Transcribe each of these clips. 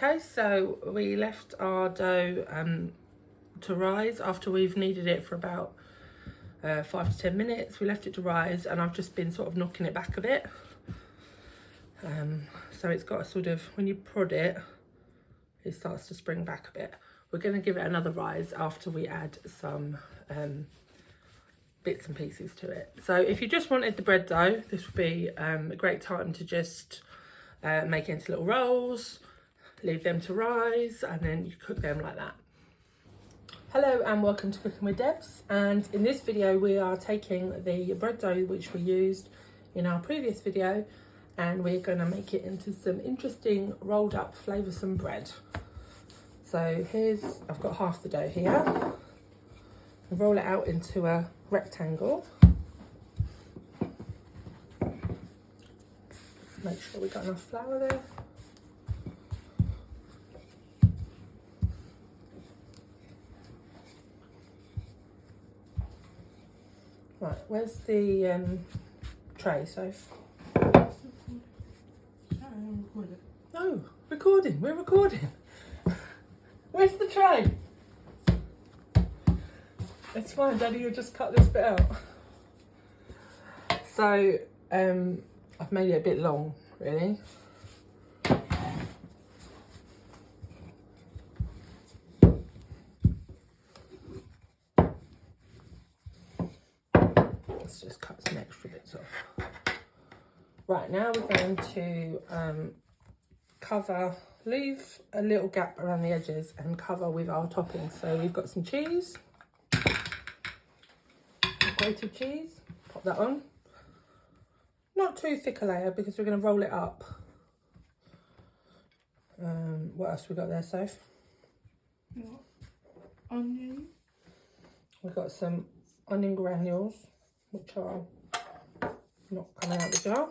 Okay, so we left our dough to rise after we've kneaded it for about 5 to 10 minutes. We left it to rise, and I've just been sort of knocking it back a bit. So it's got a sort of, when you prod it, it starts to spring back a bit. We're going to give it another rise after we add some bits and pieces to it. So if you just wanted the bread dough, this would be a great time to just make it into little rolls, leave them to rise, and then you cook them like that. Hello and welcome to Cooking with Debs, and in this video we are taking the bread dough which we used in our previous video, and we're going to make it into some interesting rolled up flavoursome bread. So I've got half the dough here. I'll roll it out into a rectangle. Make sure we've got enough flour there. Right, where's the tray, Soph? No, recording, we're recording. Where's the tray? It's fine, Daddy, you'll just cut this bit out. So, I've made it a bit long, really. Let's just cut some extra bits off. Right, now we're going to leave a little gap around the edges and cover with our toppings. So we've got some cheese, grated cheese, pop that on. Not too thick a layer because we're going to roll it up. What else we got there, Soph? Onion. We've got some onion granules, which are not coming out the jar.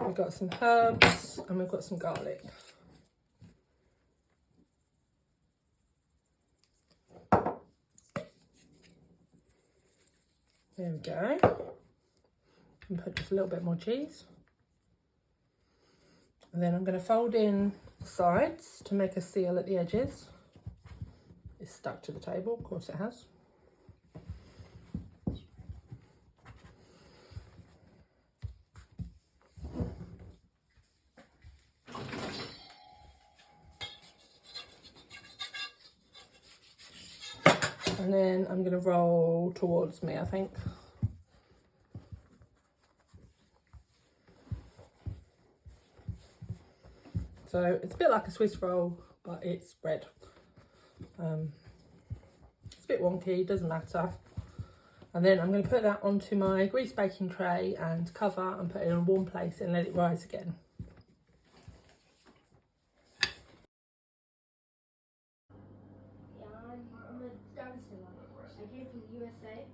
We've got some herbs and we've got some garlic. There we go. And put just a little bit more cheese. And then I'm going to fold in the sides to make a seal at the edges. It's stuck to the table, of course it has. And then I'm going to roll towards me, I think. So it's a bit like a Swiss roll, but it's bread. It's a bit wonky, doesn't matter. And then I'm going to put that onto my grease baking tray and cover and put it in a warm place and let it rise again. Yeah, I'm a dancer. I came from the USA.